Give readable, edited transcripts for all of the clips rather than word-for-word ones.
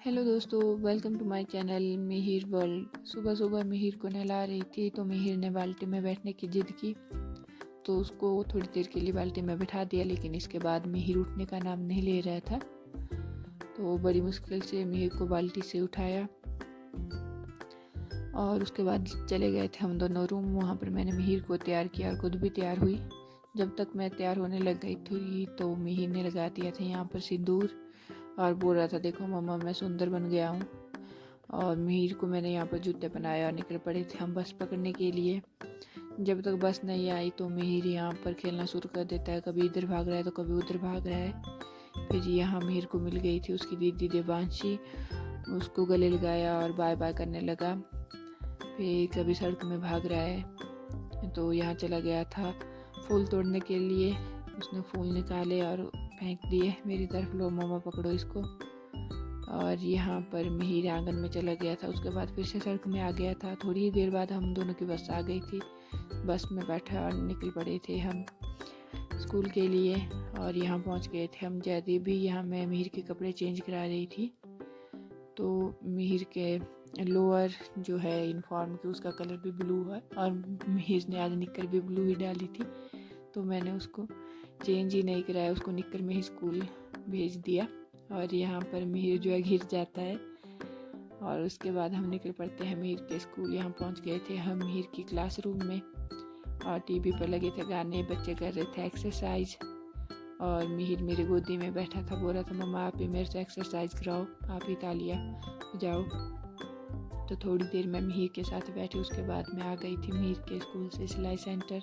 Hello दोस्तों, welcome to my channel Mihir world. सुबह सुबह मिहिर को नहला रही थी तो मिहिर ने बाल्टी में बैठने की जिद की, तो उसको थोड़ी देर के लिए बाल्टी में बैठा दिया। लेकिन इसके बाद मिहिर उठने का नाम नहीं ले रहा था, तो बड़ी मुश्किल से मिहिर को बाल्टी से उठाया और उसके बाद चले गए थे हम दोनों रूम। वहाँ पर मैंने मिहिर को तैयार किया और खुद भी तैयार हुई। जब तक मैं तैयार होने लग गई थी तो मिहिर ने लगा दिया था यहाँ पर सिंदूर और बोल रहा था, देखो मम्मा मैं सुंदर बन गया हूँ। और मिहिर को मैंने यहाँ पर जूते पहनाए और निकल पड़े थे हम बस पकड़ने के लिए। जब तक बस नहीं आई तो मिहिर यहाँ पर खेलना शुरू कर देता है, कभी इधर भाग रहा है तो कभी उधर भाग रहा है। फिर यहाँ मिहिर को मिल गई थी उसकी दीदी देवांशी, उसको गले लगाया और बाय बाय करने लगा। फिर कभी सड़क में भाग रहा है तो यहाँ चला गया था फूल तोड़ने के लिए। उसने फूल निकाले और फेंक दिए मेरी तरफ, लो मम्मा पकड़ो इसको। और यहाँ पर मिहिर आंगन में चला गया था। उसके बाद फिर से सड़क में आ गया था। थोड़ी ही देर बाद हम दोनों की बस आ गई थी। बस में बैठा और निकल पड़े थे हम स्कूल के लिए। और यहाँ पहुँच गए थे हम जयदेव भी। यहाँ मैं मिहिर के कपड़े चेंज करा रही थी, तो मिहिर के लोअर जो है यूनिफॉर्म की उसका कलर भी ब्लू है और मिहिर ने आज निक्कर भी ब्लू ही डाली थी, तो मैंने उसको चेंज ही नहीं कराया, उसको निक्कर में ही स्कूल भेज दिया। और यहाँ पर मिहिर जो है गिर जाता है और उसके बाद हम निकल पड़ते हैं मिहिर के स्कूल। यहाँ पहुँच गए थे हम मिहिर की क्लासरूम में और टीवी पर लगे थे गाने, बच्चे कर रहे थे एक्सरसाइज और मिहिर मेरी गोदी में बैठा था। बोल रहा था, मम्मा आप ही मेरे से एक्सरसाइज कराओ, आप ही तालियां बजाओ। तो थोड़ी देर मैं मिहिर के साथ बैठी। उसके बाद मैं आ गई थी मिहिर के स्कूल से सिलाई सेंटर।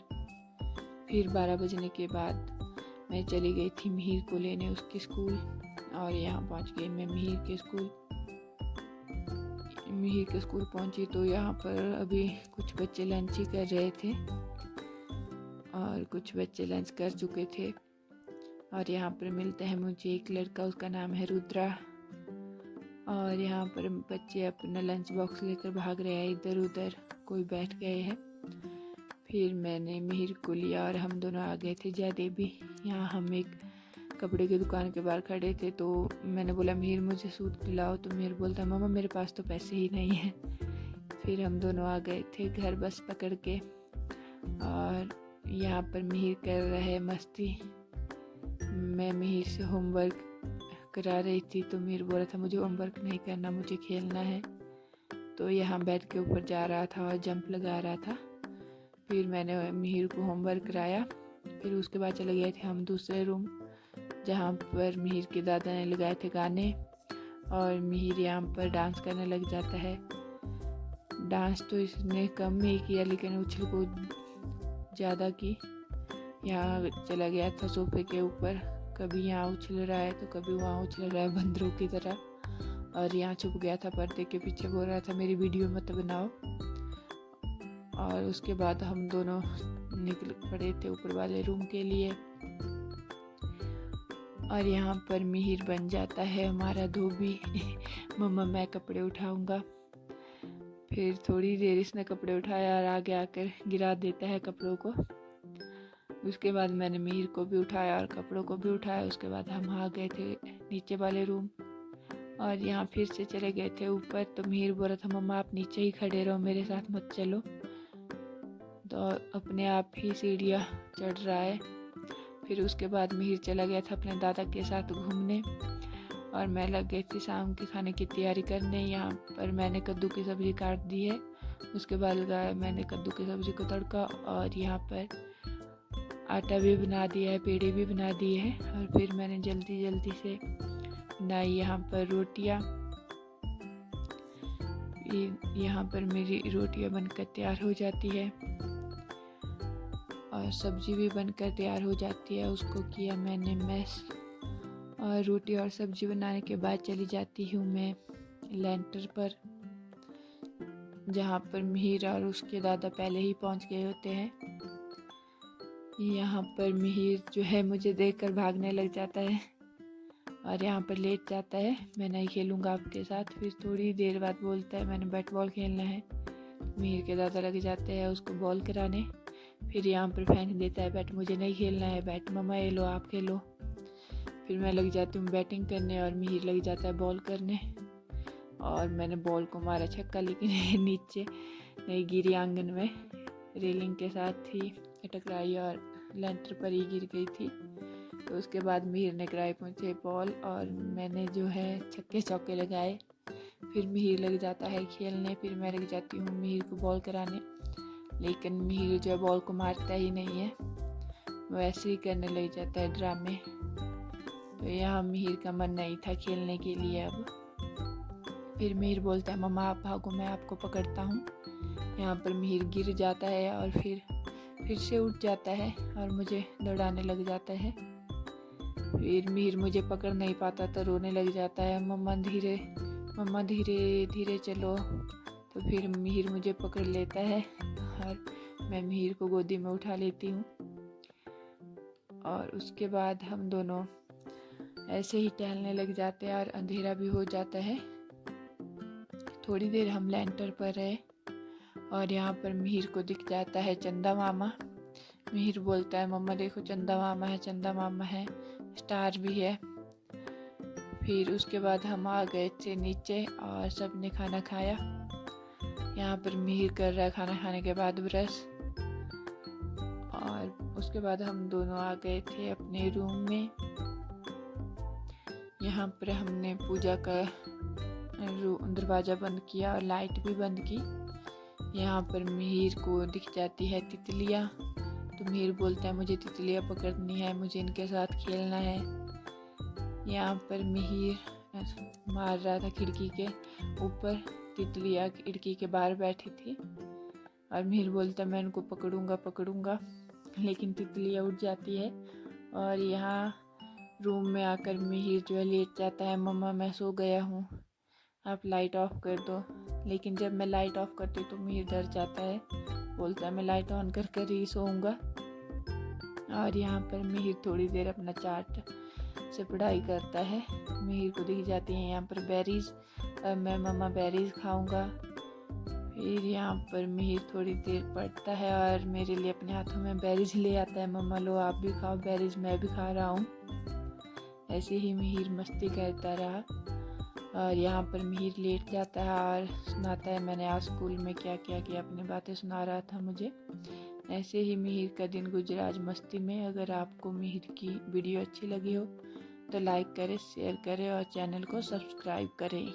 फिर 12 बजने के बाद मैं चली गई थी मिहिर को लेने उसके स्कूल। और यहाँ पहुँच गई मैं मिहिर के स्कूल। मिहिर के स्कूल पहुँची तो यहाँ पर अभी कुछ बच्चे लंच ही कर रहे थे और कुछ बच्चे लंच कर चुके थे। और यहाँ पर मिलता है मुझे एक लड़का, उसका नाम है रुद्रा। और यहाँ पर बच्चे अपना लंच बॉक्स लेकर भाग रहे हैं इधर उधर, कोई बैठ गए हैं। फिर मैंने मिहिर को लिया और हम दोनों आ गए थे जयदेव भी। यहाँ हम एक कपड़े की दुकान के बाहर खड़े थे, तो मैंने बोला मिहिर मुझे सूट दिलाओ, तो मिहिर बोलता मम्मा मेरे पास तो पैसे ही नहीं हैं। फिर हम दोनों आ गए थे घर बस पकड़ के। और यहाँ पर मिहिर कर रहा है मस्ती। मैं मिहिर से होमवर्क करा रही थी तो मिहिर बोल रहा था मुझे होमवर्क नहीं करना, मुझे खेलना है। तो यहाँ बेड के ऊपर जा रहा था और जंप लगा रहा था। फिर मैंने मिहिर को होमवर्क कराया। फिर उसके बाद चले गए थे हम दूसरे रूम, जहाँ पर मिहिर के दादा ने लगाए थे गाने और मिहिर यहाँ पर डांस करने लग जाता है। डांस तो इसने कम ही किया लेकिन उछल कूद ज़्यादा की। यहाँ चला गया था सोफे के ऊपर, कभी यहाँ उछल रहा है तो कभी वहाँ उछल रहा है बंदरों की तरह। और यहाँ छुप गया था पर्दे के पीछे, बोल रहा था मेरी वीडियो मत बनाओ। और उसके बाद हम दोनों निकल पड़े थे ऊपर वाले रूम के लिए। और यहाँ पर मिहिर बन जाता है हमारा धोबी। मम्मा मैं कपड़े उठाऊंगा। फिर थोड़ी देर इसने कपड़े उठाया और आगे आकर गिरा देता है कपड़ों को। उसके बाद मैंने मिहिर को भी उठाया और कपड़ों को भी उठाया। उसके बाद हम आ गए थे नीचे वाले रूम और यहाँ फिर से चले गए थे ऊपर। तो मिहिर बोल रहा था मम्मा आप नीचे ही खड़े रहो, मेरे साथ मत चलो। तो अपने आप ही सीढ़ियाँ चढ़ रहा है। फिर उसके बाद मिहिर चला गया था अपने दादा के साथ घूमने और मैं लग गई थी शाम के खाने की तैयारी करने। यहाँ पर मैंने कद्दू की सब्ज़ी काट दी है। उसके बाद लगाया मैंने कद्दू की सब्ज़ी को तड़का और यहाँ पर आटा भी बना दिया है, पेड़े भी बना दिए हैं। और फिर मैंने जल्दी जल्दी से बनाई यहाँ पर रोटियाँ। यहाँ पर मेरी रोटियाँ बनकर तैयार हो जाती है और सब्ज़ी भी बनकर तैयार हो जाती है। उसको किया मैंने मैश। और रोटी और सब्ज़ी बनाने के बाद चली जाती हूँ मैं लेंटर पर, जहाँ पर मिहिर और उसके दादा पहले ही पहुँच गए होते हैं। यहाँ पर मिहिर जो है मुझे देखकर भागने लग जाता है और यहाँ पर लेट जाता है, मैं नहीं खेलूँगा आपके साथ। फिर थोड़ी देर बाद बोलता है मैंने बैट बॉल खेलना है। मिहिर के दादा लग जाते हैं उसको बॉल कराने। फिर यहाँ पर फेंक देता है बैट, मुझे नहीं खेलना है बैट, मम्मा ये लो आप खेलो। फिर मैं लग जाती हूँ बैटिंग करने और मिहिर लग जाता है बॉल करने। और मैंने बॉल को मारा छक्का, लेकिन नीचे नहीं गिरी, आंगन में रेलिंग के साथ ही टकराई और लेंटर पर ही गिर गई थी। तो उसके बाद मिहिर ने कराई मुझे बॉल और मैंने जो है छक्के चौके लगाए। फिर मिहिर लग जाता है खेलने, फिर मैं लग जाती हूँ मिहिर को बॉल कराने, लेकिन मिहिर जो है बॉल को मारता ही नहीं है, वो ऐसे ही करने लग जाता है ड्रामे। तो यहाँ मिहिर का मन नहीं था खेलने के लिए। अब फिर मिहिर बोलता है मम्मा आप भागो, मैं आपको पकड़ता हूँ। यहाँ पर मिहिर गिर जाता है और फिर से उठ जाता है और मुझे दौड़ाने लग जाता है। फिर मिहिर मुझे पकड़ नहीं पाता तो रोने लग जाता है, मम्मा धीरे धीरे चलो। तो फिर मिहिर मुझे पकड़ लेता है और मैं मिहिर को गोदी में उठा लेती हूँ। और उसके बाद हम दोनों ऐसे ही टहलने लग जाते हैं और अंधेरा भी हो जाता है। थोड़ी देर हम लेंटर पर रहे और यहाँ पर मिहिर को दिख जाता है चंदा मामा। मिहिर बोलता है मम्मा देखो चंदा मामा है, चंदा मामा है, स्टार भी है। फिर उसके बाद हम आ गए थे नीचे और सब ने खाना खाया। यहाँ पर मिहिर कर रहा है खाना खाने के बाद ब्रश। और उसके बाद हम दोनों आ गए थे अपने रूम में। यहाँ पर हमने पूजा का दरवाज़ा बंद किया और लाइट भी बंद की। यहाँ पर मिहिर को दिख जाती है तितलियाँ, तो मिहिर बोलता है मुझे तितलियाँ पकड़नी है, मुझे इनके साथ खेलना है। यहाँ पर मिहिर मार रहा था खिड़की के ऊपर, तितलियाँ खिड़की के बाहर बैठी थी और मिहिर बोलता मैं इनको पकड़ूंगा, लेकिन तितलियाँ उड़ जाती है। और यहाँ रूम में आकर मिहिर जो है लेट जाता है, मम्मा मैं सो गया हूँ, आप लाइट ऑफ कर दो। लेकिन जब मैं लाइट ऑफ करती तो मिहिर डर जाता है, बोलता है मैं लाइट ऑन कर कर ही सोऊंगा। और यहाँ पर मिहिर थोड़ी देर अपना चार्ट से पढ़ाई करता है। मिहिर को दिख जाती है यहाँ पर बेरीज, मैं मम्मा बेरीज खाऊंगा। फिर यहाँ पर मिहिर थोड़ी देर पढ़ता है और मेरे लिए अपने हाथों में बेरीज ले आता है, मम्मा लो आप भी खाओ बेरीज, मैं भी खा रहा हूँ। ऐसे ही मिहिर मस्ती करता रहा और यहाँ पर मिहिर लेट जाता है और सुनाता है मैंने आज स्कूल में क्या क्या किया, अपनी बातें सुना रहा था मुझे। ऐसे ही मिहिर का दिन गुजरा आज मस्ती में। अगर आपको मिहिर की वीडियो अच्छी लगी हो तो लाइक करें, शेयर करें और चैनल को सब्सक्राइब करें।